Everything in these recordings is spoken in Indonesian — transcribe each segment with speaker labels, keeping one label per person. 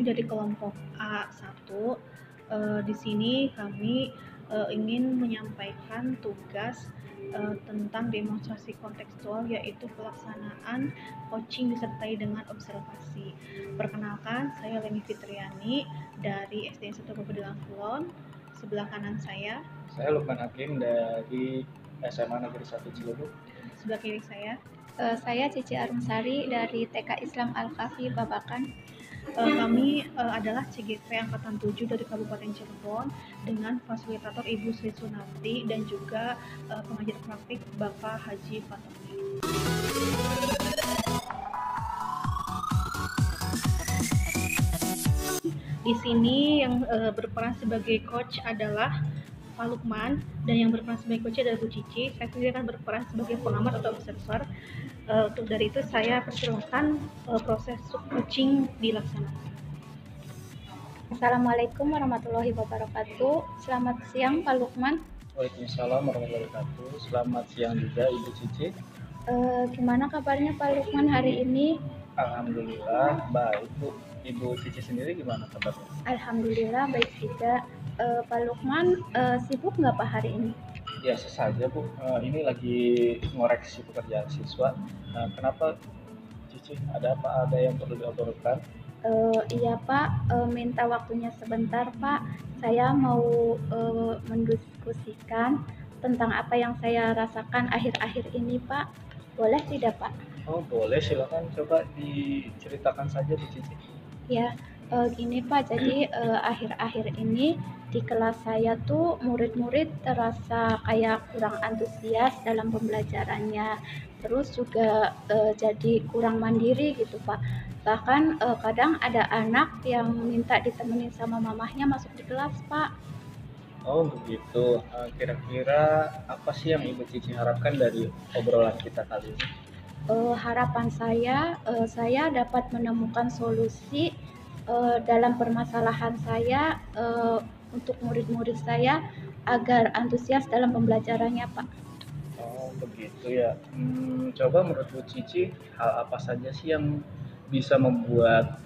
Speaker 1: dari kelompok A1. Di sini kami ingin menyampaikan tugas tentang demonstrasi kontekstual, yaitu pelaksanaan coaching disertai dengan observasi. Perkenalkan, saya Leni Fitriani dari SD 1 Pedelang Kulon. Sebelah kanan saya.
Speaker 2: Saya Lukman Hakim dari SMA Negeri 1 Cilebut.
Speaker 1: Sebelah kiri saya.
Speaker 3: Saya Cici Arumsari dari TK Islam Al-Kafi Babakan.
Speaker 1: Kami adalah CGV Angkatan 7 dari Kabupaten Cirebon dengan fasilitator Ibu Sri Sunarti dan juga pengajar praktik Bapak Haji Fatoni. Di sini yang berperan sebagai coach adalah Pak Lukman, dan yang berperan sebagai coach adalah Bu Cici. Saya sendiri akan berperan sebagai pengamat atau observer. Untuk dari itu saya persilahkan proses coaching dilaksanakan.
Speaker 3: Assalamualaikum warahmatullahi wabarakatuh. Selamat siang Pak Lukman.
Speaker 2: Waalaikumsalam warahmatullahi wabarakatuh. Selamat siang juga Ibu Cici.
Speaker 3: Gimana kabarnya Pak Lukman hari ini?
Speaker 2: Alhamdulillah baik Bu. Ibu Cici sendiri gimana kabarnya?
Speaker 3: Alhamdulillah baik juga. Pak Lukman sibuk nggak Pak hari ini?
Speaker 2: Biasa saja Bu. Ini lagi ngoreksi pekerjaan siswa. Kenapa Cici? Ada apa? Ada yang perlu diobrolkan?
Speaker 3: Iya Pak, minta waktunya sebentar Pak. Saya mau mendiskusikan tentang apa yang saya rasakan akhir-akhir ini Pak. Boleh tidak Pak?
Speaker 2: Oh boleh, silakan coba diceritakan saja Bu Cici.
Speaker 3: Ya, gini Pak, jadi akhir-akhir ini di kelas saya tuh murid-murid terasa kayak kurang antusias dalam pembelajarannya, terus juga jadi kurang mandiri gitu Pak. Bahkan kadang ada anak yang minta ditemenin sama mamahnya masuk di kelas Pak.
Speaker 2: Oh begitu. Kira-kira apa sih yang Ibu Cici harapkan dari obrolan kita kali ini?
Speaker 3: Harapan saya dapat menemukan solusi dalam permasalahan saya untuk murid-murid saya agar antusias dalam pembelajarannya Pak.
Speaker 2: Oh begitu ya. Coba menurut Bu Cici, hal apa saja sih yang bisa membuat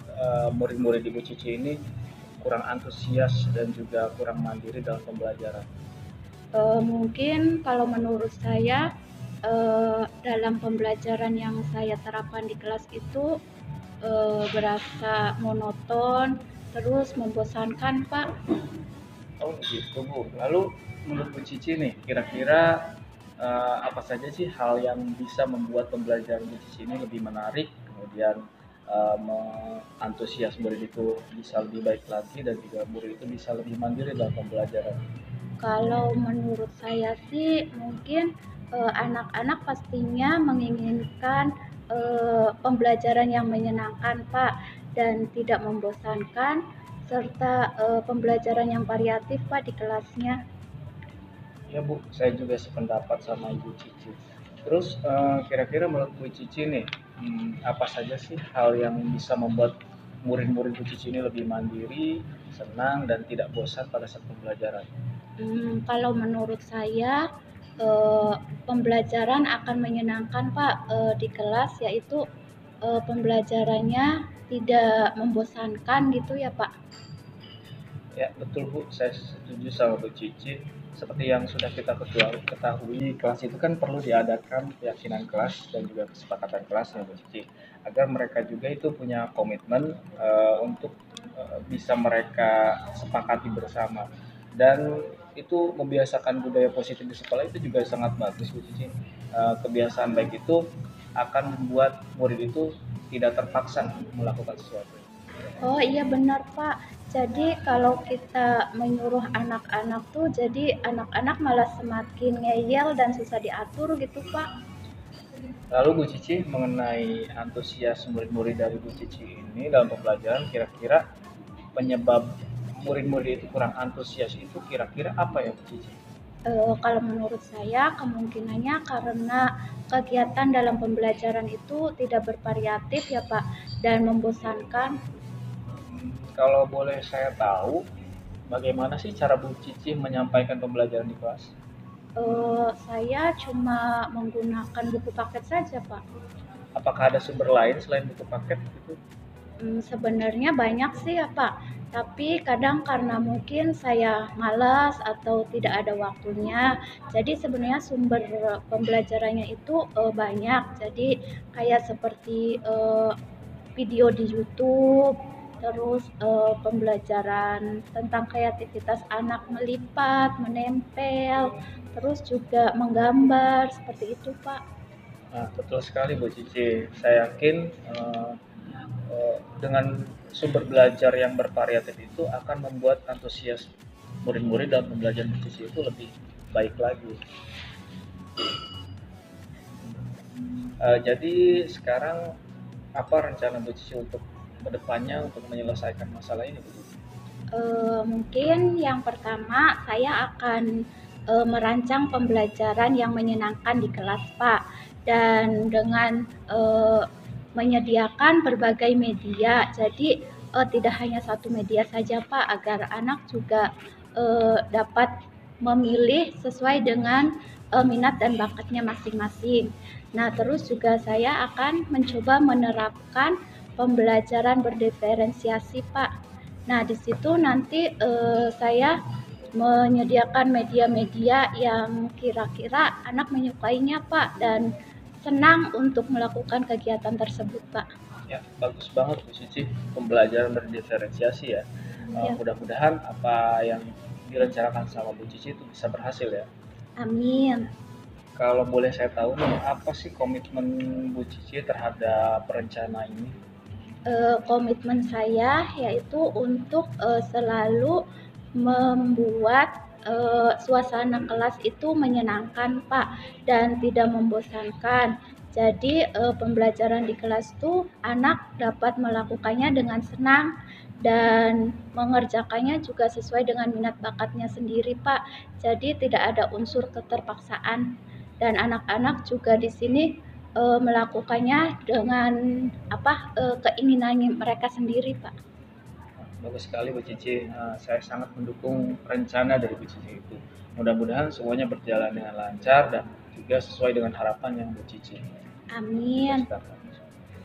Speaker 2: murid-murid Ibu Cici ini kurang antusias dan juga kurang mandiri dalam pembelajaran?
Speaker 3: Mungkin kalau menurut saya dalam pembelajaran yang saya terapkan di kelas itu berasa monoton, terus membosankan Pak.
Speaker 2: Oh gitu Bu. Lalu menurut Bu Cici nih, kira-kira apa saja sih hal yang bisa membuat pembelajaran Bu Cici ini lebih menarik, kemudian antusias murid itu bisa lebih baik lagi dan juga murid itu bisa lebih mandiri dalam pembelajaran?
Speaker 3: Kalau menurut saya sih mungkin anak-anak pastinya menginginkan pembelajaran yang menyenangkan Pak dan tidak membosankan, serta pembelajaran yang variatif Pak di kelasnya.
Speaker 2: Ya Bu, saya juga sependapat sama Ibu Cici. Terus kira-kira menurut Bu Cici nih, apa saja sih hal yang bisa membuat murid-murid Bu Cici ini lebih mandiri, senang, dan tidak bosan pada saat pembelajaran?
Speaker 3: Kalau menurut saya pembelajaran akan menyenangkan Pak di kelas, yaitu pembelajarannya tidak membosankan gitu ya Pak.
Speaker 2: Ya betul Bu, saya setuju sama Bu Cici. Seperti yang sudah kita ketahui, kelas itu kan perlu diadakan keyakinan kelas dan juga kesepakatan kelas ya Bu Cici, agar mereka juga itu punya komitmen untuk bisa mereka sepakati bersama. Dan itu membiasakan budaya positif di sekolah itu juga sangat bagus Bu Cici. Kebiasaan baik itu akan membuat murid itu tidak terpaksa melakukan sesuatu.
Speaker 3: Oh iya benar Pak. Jadi kalau kita menyuruh anak-anak tuh, jadi anak-anak malah semakin ngeyel dan susah diatur gitu Pak.
Speaker 2: Lalu Bu Cici, mengenai antusias murid-murid dari Bu Cici ini dalam pembelajaran, kira-kira penyebab murid-murid itu kurang antusias itu kira-kira apa ya Bu Cici?
Speaker 3: Kalau menurut saya kemungkinannya karena kegiatan dalam pembelajaran itu tidak bervariatif ya Pak dan membosankan.
Speaker 2: Kalau boleh saya tahu, bagaimana sih cara Bu Cici menyampaikan pembelajaran di kelas?
Speaker 3: Saya cuma menggunakan buku paket saja Pak.
Speaker 2: Apakah ada sumber lain selain buku paket gitu?
Speaker 3: Sebenarnya banyak sih ya Pak, tapi kadang karena mungkin saya malas atau tidak ada waktunya, jadi sebenarnya sumber pembelajarannya itu banyak. Jadi kayak seperti video di YouTube, terus pembelajaran tentang kreativitas anak melipat, menempel, terus juga menggambar, seperti itu Pak.
Speaker 2: Nah, betul sekali Bu Cici. Saya yakin dengan sumber belajar yang bervariatif itu akan membuat antusias murid-murid dalam pembelajaran Bu Cici itu lebih baik lagi. Jadi sekarang apa rencana Bu Cici untuk kedepannya untuk menyelesaikan masalah ini Bu Cici?
Speaker 3: Mungkin yang pertama saya akan merancang pembelajaran yang menyenangkan di kelas Pak, dan dengan menyediakan berbagai media. Jadi tidak hanya satu media saja Pak, agar anak juga dapat memilih sesuai dengan minat dan bakatnya masing-masing. Nah, terus juga saya akan mencoba menerapkan pembelajaran berdiferensiasi Pak. Nah, di situ nanti saya menyediakan media-media yang kira-kira anak menyukainya Pak, dan senang untuk melakukan kegiatan tersebut Pak.
Speaker 2: Ya, bagus banget Bu Cici, pembelajaran berdiferensiasi ya.
Speaker 3: Ya.
Speaker 2: Mudah-mudahan apa yang direncanakan sama Bu Cici itu bisa berhasil ya.
Speaker 3: Amin.
Speaker 2: Kalau boleh saya tahu nih, apa sih komitmen Bu Cici terhadap rencana ini?
Speaker 3: Komitmen saya yaitu untuk selalu membuat suasana kelas itu menyenangkan Pak, dan tidak membosankan. Jadi pembelajaran di kelas itu anak dapat melakukannya dengan senang dan mengerjakannya juga sesuai dengan minat bakatnya sendiri Pak. Jadi tidak ada unsur keterpaksaan, dan anak-anak juga di sini melakukannya dengan keinginannya mereka sendiri Pak.
Speaker 2: Bagus sekali Bu Cici. Saya sangat mendukung rencana dari Bu Cici itu. Mudah-mudahan semuanya berjalan dengan lancar dan juga sesuai dengan harapan yang Bu Cici.
Speaker 3: Amin.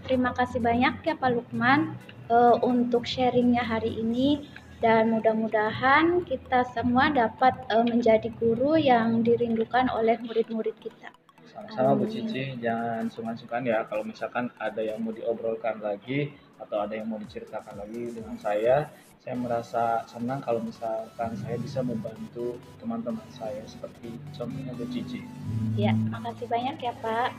Speaker 3: Terima kasih banyak ya Pak Lukman untuk sharingnya hari ini, dan mudah-mudahan kita semua dapat menjadi guru yang dirindukan oleh murid-murid kita.
Speaker 2: Sama-sama Bu Cici, jangan sungkan-sungkan ya kalau misalkan ada yang mau diobrolkan lagi atau ada yang mau diceritakan lagi dengan saya merasa senang kalau misalkan saya bisa membantu teman-teman saya seperti contohnya Bu Cici.
Speaker 3: Ya, makasih banyak ya Pak.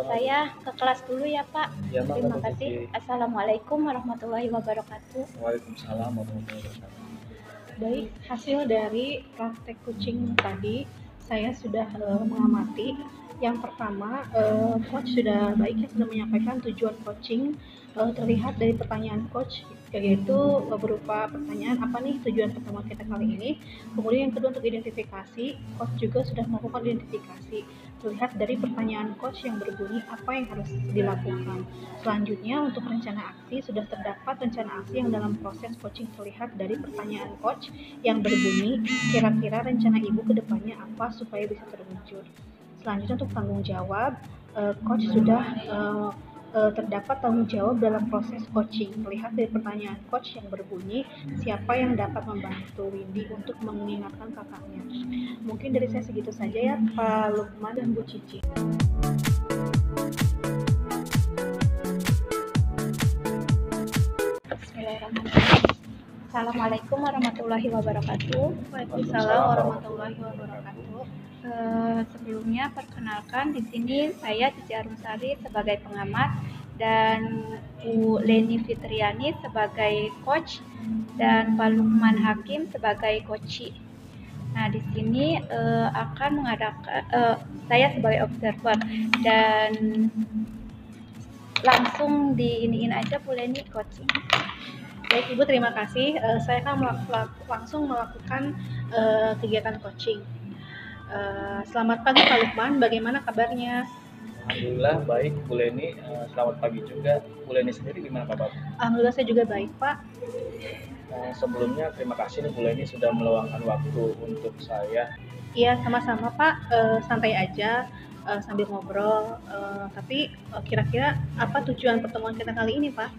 Speaker 3: Saya ke kelas dulu ya Pak.
Speaker 2: Ya,
Speaker 3: terima kasih. Assalamualaikum warahmatullahi wabarakatuh.
Speaker 2: Waalaikumsalam warahmatullahi wabarakatuh.
Speaker 1: Baik, hasil dari praktek coaching tadi saya sudah mengamati. Yang pertama, coach sudah baik ya, sudah menyampaikan tujuan coaching terlihat dari pertanyaan coach, yaitu berupa pertanyaan apa nih tujuan pertemuan kita kali ini. Kemudian yang kedua untuk identifikasi, coach juga sudah melakukan identifikasi terlihat dari pertanyaan coach yang berbunyi apa yang harus dilakukan. Selanjutnya untuk rencana aksi, sudah terdapat rencana aksi yang dalam proses coaching terlihat dari pertanyaan coach yang berbunyi kira-kira rencana ibu ke depannya apa supaya bisa terwujud. Selanjutnya untuk tanggung jawab, coach sudah terdapat tanggung jawab dalam proses coaching. Terlihat dari pertanyaan coach yang berbunyi, siapa yang dapat membantu Windy untuk mengingatkan kakaknya. Mungkin dari saya segitu saja ya Pak Lukman dan Bu Cici.
Speaker 3: Bismillahirrahmanirrahim. Assalamualaikum warahmatullahi wabarakatuh.
Speaker 1: Waalaikumsalam warahmatullahi wabarakatuh.
Speaker 3: Sebelumnya perkenalkan, di sini saya Cici Arumsari sebagai pengamat dan Bu Leni Fitriani sebagai coach dan Pak Lukman Hakim sebagai coach. Nah, di sini akan mengadakan saya sebagai observer, dan langsung diiniin aja Bu Leni coaching.
Speaker 1: Baik Ibu, terima kasih. Saya akan langsung melakukan kegiatan coaching. Selamat pagi Pak Lukman, bagaimana kabarnya?
Speaker 2: Alhamdulillah baik Bu Leni, selamat pagi juga. Bu Leni sendiri gimana kabar?
Speaker 1: Alhamdulillah saya juga baik Pak.
Speaker 2: Sebelumnya terima kasih nih Bu Leni sudah meluangkan waktu untuk saya.
Speaker 1: Iya, sama-sama Pak, santai aja sambil ngobrol. Tapi kira-kira apa tujuan pertemuan kita kali ini Pak?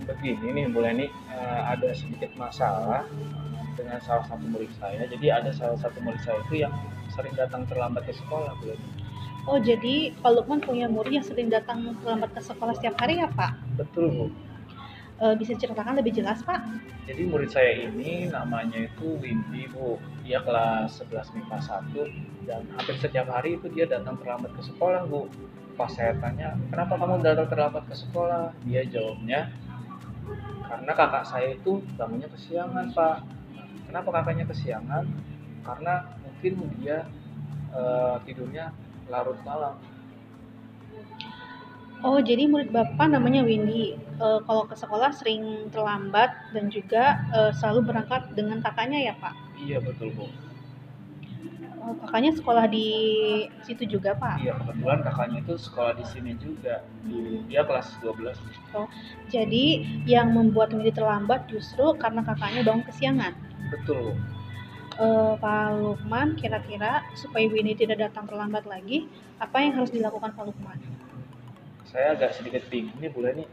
Speaker 2: Begini nih Bu Leni, ada sedikit masalah dengan salah satu murid saya. Jadi ada salah satu murid saya itu yang sering datang terlambat ke sekolah Bu Leni.
Speaker 1: Oh, jadi Pak Lukman punya murid yang sering datang terlambat ke sekolah setiap hari ya, Pak?
Speaker 2: Betul Bu.
Speaker 1: Bisa ceritakan lebih jelas, Pak?
Speaker 2: Jadi murid saya ini namanya itu Windy Bu. Dia kelas 11 MIPA 1 dan hampir setiap hari itu dia datang terlambat ke sekolah Bu. Pas saya tanya, kenapa kamu datang terlambat ke sekolah? Dia jawabnya, karena kakak saya itu bangunnya kesiangan Pak. Kenapa kakaknya kesiangan? Karena mungkin dia tidurnya larut malam.
Speaker 1: Oh, jadi murid Bapak namanya Windy. Kalau ke sekolah sering terlambat dan juga selalu berangkat dengan kakaknya ya, Pak?
Speaker 2: Iya betul Bu.
Speaker 1: Kakaknya sekolah di situ juga, Pak?
Speaker 2: Iya kebetulan kakaknya itu sekolah di sini juga. Dia kelas 12.
Speaker 1: Oh, jadi yang membuat Windy terlambat justru karena kakaknya bangun kesiangan.
Speaker 2: Betul.
Speaker 1: Pak Lukman, kira-kira supaya Windy tidak datang terlambat lagi, apa yang harus dilakukan Pak Lukman?
Speaker 2: Saya agak sedikit bingung nih Bu Leni.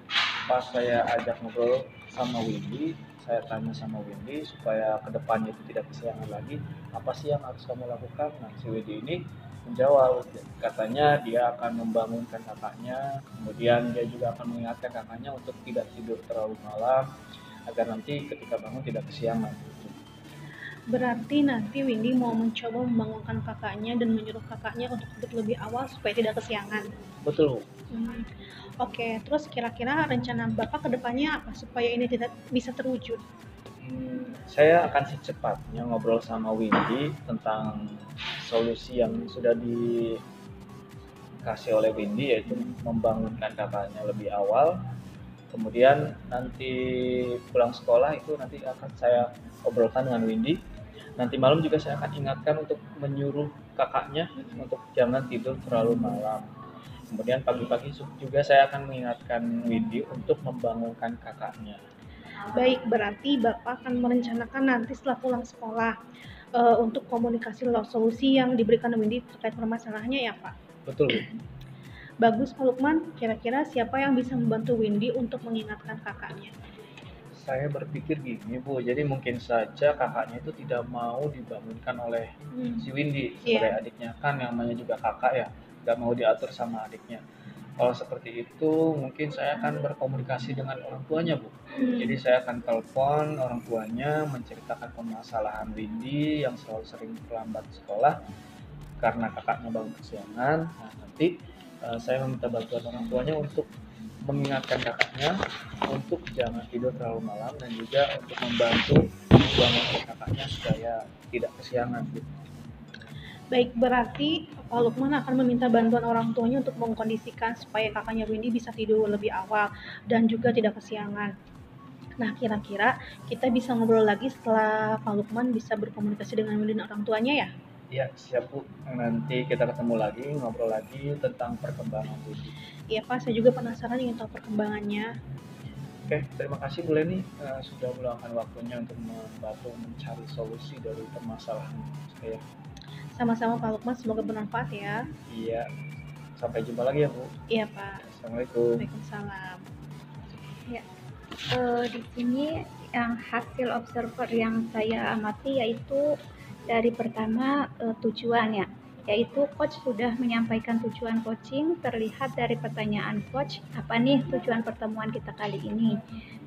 Speaker 2: Pas saya ajak ngobrol sama Windy, saya tanya sama Windy supaya kedepannya itu tidak kesiangan lagi, apa sih yang harus kamu lakukan? Nah, si Windy ini menjawab, katanya dia akan membangunkan kakaknya, kemudian dia juga akan mengingatkan kakaknya untuk tidak tidur terlalu malam, agar nanti ketika bangun tidak kesiangan.
Speaker 1: Berarti nanti Windy mau mencoba membangunkan kakaknya dan menyuruh kakaknya untuk tidur lebih awal supaya tidak kesiangan.
Speaker 2: Betul.
Speaker 1: Oke, terus kira-kira rencana Bapak ke depannya apa supaya ini tidak bisa terwujud?
Speaker 2: Saya akan secepatnya ngobrol sama Windy tentang solusi yang sudah dikasih oleh Windy, yaitu membangunkan kakaknya lebih awal. Kemudian nanti pulang sekolah itu nanti akan saya obrolkan dengan Windy. Nanti malam juga saya akan ingatkan untuk menyuruh kakaknya untuk jangan tidur terlalu malam. Kemudian pagi-pagi juga saya akan mengingatkan Windy untuk membangunkan kakaknya.
Speaker 1: Baik, berarti Bapak akan merencanakan nanti setelah pulang sekolah untuk komunikasi solusi yang diberikan Windy terkait permasalahannya ya, Pak?
Speaker 2: Betul.
Speaker 1: Bagus, Pak Lukman. Kira-kira siapa yang bisa membantu Windy untuk mengingatkan kakaknya?
Speaker 2: Saya berpikir gini Bu, jadi mungkin saja kakaknya itu tidak mau dibangunkan oleh si Windy sebagai adiknya, kan namanya juga kakak ya, nggak mau diatur sama adiknya. Kalau seperti itu mungkin saya akan berkomunikasi dengan orang tuanya Bu. Jadi saya akan telepon orang tuanya menceritakan permasalahan Windy yang selalu sering terlambat sekolah karena kakaknya bangun kesiangan. Nah nanti saya meminta bantuan orang tuanya untuk mengingatkan kakaknya untuk jangan tidur terlalu malam dan juga untuk membantu membangunkan kakaknya supaya tidak kesiangan gitu.
Speaker 1: Baik, berarti Pak Lukman akan meminta bantuan orang tuanya untuk mengkondisikan supaya kakaknya Windy bisa tidur lebih awal dan juga tidak kesiangan. Nah, kira-kira kita bisa ngobrol lagi setelah Pak Lukman bisa berkomunikasi dengan Windy dan orang tuanya ya?
Speaker 2: Iya, siap Bu. Nanti kita ketemu lagi, ngobrol lagi tentang perkembangan Windy.
Speaker 1: Iya Pak, saya juga penasaran ingin tahu perkembangannya.
Speaker 2: Oke, terima kasih Bu Leni sudah meluangkan waktunya untuk membantu mencari solusi dari permasalahan saya.
Speaker 1: Sama-sama Pak Lukman, semoga bermanfaat ya.
Speaker 2: Iya, sampai jumpa lagi ya Bu.
Speaker 1: Iya Pak.
Speaker 2: Assalamualaikum.
Speaker 1: Waalaikumsalam.
Speaker 3: Ya, di sini yang hasil observer yang saya amati yaitu dari pertama tujuannya, yaitu coach sudah menyampaikan tujuan coaching terlihat dari pertanyaan coach, apa nih tujuan pertemuan kita kali ini.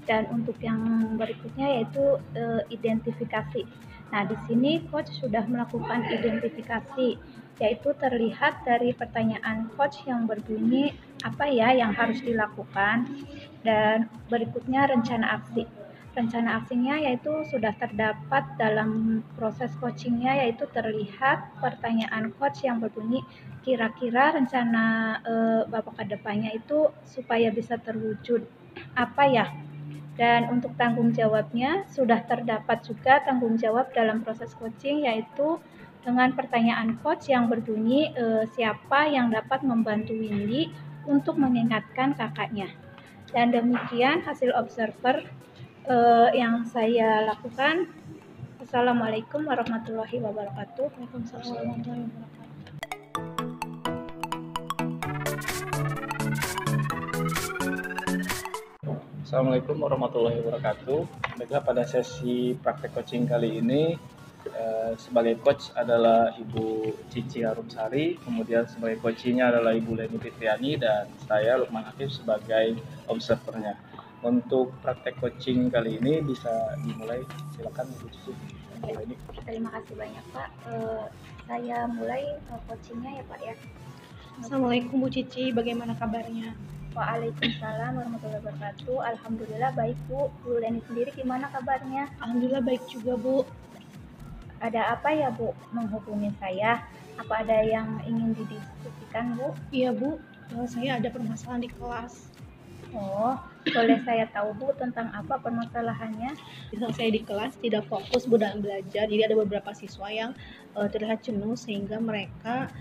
Speaker 3: Dan untuk yang berikutnya yaitu identifikasi. Nah, di sini coach sudah melakukan identifikasi, yaitu terlihat dari pertanyaan coach yang berbunyi apa ya yang harus dilakukan, dan berikutnya rencana aksi. Rencana aksinya yaitu sudah terdapat dalam proses coachingnya, yaitu terlihat pertanyaan coach yang berbunyi kira-kira rencana Bapak ke depannya itu supaya bisa terwujud apa ya. Dan untuk tanggung jawabnya sudah terdapat juga tanggung jawab dalam proses coaching, yaitu dengan pertanyaan coach yang berbunyi siapa yang dapat membantu Windy untuk mengingatkan kakaknya. Dan demikian hasil observer yang saya lakukan. Assalamualaikum warahmatullahi wabarakatuh.
Speaker 1: Waalaikumsalam warahmatullahi wabarakatuh.
Speaker 2: Assalamualaikum warahmatullahi wabarakatuh. Baiklah, pada sesi praktek coaching kali ini sebagai coach adalah Ibu Cici Harumsari, kemudian sebagai coachingnya adalah Ibu Leni Fitriani, dan saya Lukman Hakim sebagai observernya. Untuk praktek coaching kali ini bisa dimulai, silakan Ibu Cici.
Speaker 3: Ya, terima kasih banyak Pak. Saya mulai coachingnya ya Pak ya.
Speaker 1: Assalamualaikum Bu Cici, bagaimana kabarnya?
Speaker 3: Waalaikumsalam warahmatullahi wabarakatuh. Alhamdulillah baik Bu. Bu Leni sendiri gimana kabarnya?
Speaker 1: Alhamdulillah baik juga Bu.
Speaker 3: Ada apa ya Bu menghubungi saya? Apa ada yang ingin didiskusikan Bu?
Speaker 1: Iya Bu, saya ada permasalahan di kelas.
Speaker 3: Oh, boleh saya tahu Bu tentang apa permasalahannya?
Speaker 1: Misal saya di kelas tidak fokus Bu dalam belajar, jadi ada beberapa siswa yang terlihat jenuh sehingga mereka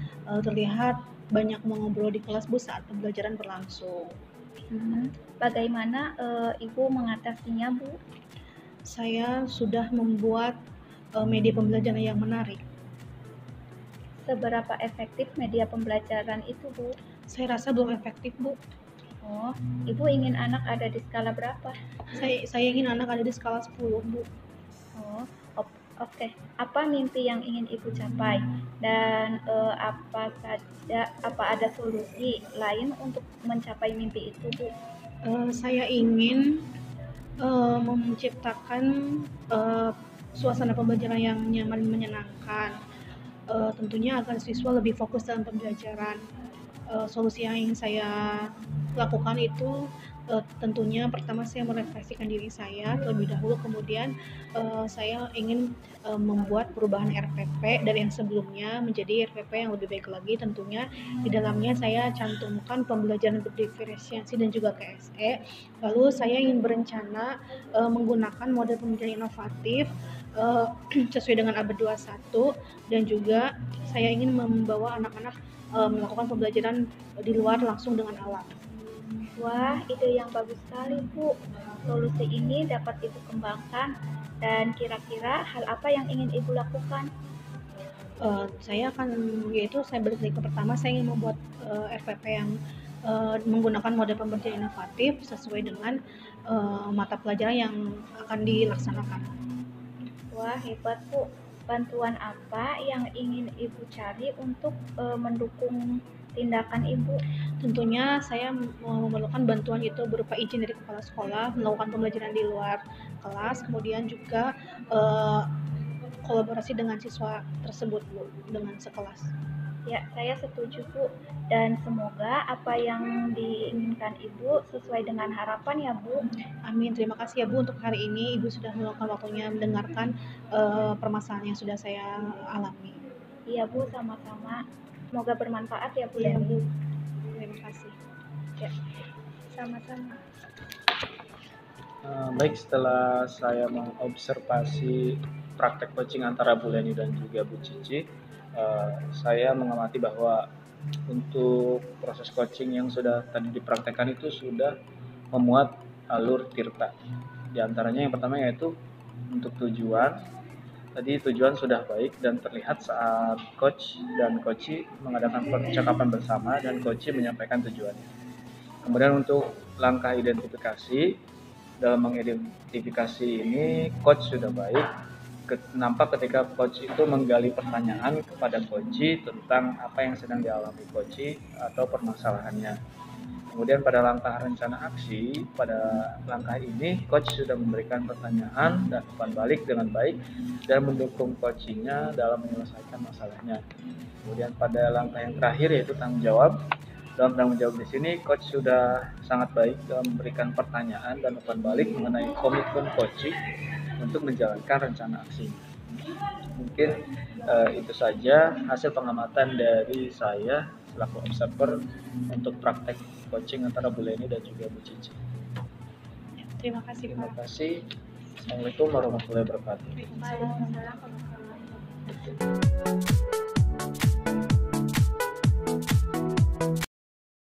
Speaker 1: terlihat banyak mengobrol di kelas Bu saat pembelajaran berlangsung.
Speaker 3: Bagaimana Ibu mengatasinya Bu?
Speaker 1: Saya sudah membuat media pembelajaran yang menarik.
Speaker 3: Seberapa efektif media pembelajaran itu Bu?
Speaker 1: Saya rasa belum efektif Bu.
Speaker 3: Oh, Ibu ingin anak ada di skala berapa?
Speaker 1: Saya ingin anak ada di skala 10 Bu.
Speaker 3: Oh, oke. Apa mimpi yang ingin Ibu capai? Dan apa ada solusi lain untuk mencapai mimpi itu Bu?
Speaker 1: Saya ingin menciptakan suasana pembelajaran yang nyaman dan menyenangkan. Tentunya agar siswa lebih fokus dalam pembelajaran. Solusi yang ingin saya lakukan itu tentunya pertama saya merefleksikan diri saya terlebih dahulu, kemudian saya ingin membuat perubahan RPP dari yang sebelumnya menjadi RPP yang lebih baik lagi. Tentunya di dalamnya saya cantumkan pembelajaran berdiferensiasi dan juga KSE. Lalu saya ingin berencana menggunakan model pembelajaran inovatif sesuai dengan abad 21, dan juga saya ingin membawa anak-anak melakukan pembelajaran di luar langsung dengan alat.
Speaker 3: Wah, ide yang bagus sekali Bu. Solusi ini dapat Ibu kembangkan, dan kira-kira hal apa yang ingin Ibu lakukan?
Speaker 1: Saya balik lagi ke pertama, saya ingin membuat RPP yang menggunakan model pembelajaran inovatif sesuai dengan mata pelajaran yang akan dilaksanakan.
Speaker 3: Wah, hebat Bu. Bantuan apa yang ingin Ibu cari untuk mendukung tindakan Ibu?
Speaker 1: Tentunya saya memerlukan bantuan itu berupa izin dari kepala sekolah, melakukan pembelajaran di luar kelas, kemudian juga kolaborasi dengan siswa tersebut Bu, dengan sekelas.
Speaker 3: Ya, saya setuju Bu, dan semoga apa yang diinginkan Ibu sesuai dengan harapan ya Bu.
Speaker 1: Amin, terima kasih ya Bu untuk hari ini. Ibu sudah meluangkan waktunya mendengarkan permasalahan yang sudah saya alami.
Speaker 3: Iya Bu, sama-sama. Semoga bermanfaat ya Bu.
Speaker 1: Iya Bu, terima kasih.
Speaker 3: Ya, sama-sama.
Speaker 2: Baik, setelah saya mengobservasi praktek coaching antara Bu Leni dan juga Bu Cici, saya mengamati bahwa untuk proses coaching yang sudah tadi dipraktekkan itu sudah memuat alur tirta. Di antaranya yang pertama yaitu untuk tujuan. Tadi tujuan sudah baik dan terlihat saat coach dan coachee mengadakan percakapan bersama dan coachee menyampaikan tujuannya. Kemudian untuk langkah identifikasi, dalam mengidentifikasi ini coach sudah baik. Nampak ketika coach itu menggali pertanyaan kepada coachee tentang apa yang sedang dialami coachee atau permasalahannya. Kemudian pada langkah rencana aksi, pada langkah ini coach sudah memberikan pertanyaan dan umpan balik dengan baik dan mendukung coachee-nya dalam menyelesaikan masalahnya. Kemudian pada langkah yang terakhir yaitu tanggung jawab. Dalam tanggung jawab di sini coach sudah sangat baik dalam memberikan pertanyaan dan umpan balik mengenai komitmen coachee untuk menjalankan rencana aksi. Mungkin itu saja hasil pengamatan dari saya selaku observer untuk praktek coaching antara Bu Leni dan juga Bu Cici.
Speaker 1: Terima kasih Pak.
Speaker 2: Terima kasih. Assalamualaikum warahmatullahi wabarakatuh.
Speaker 1: Waalaikumsalam warahmatullahi wabarakatuh.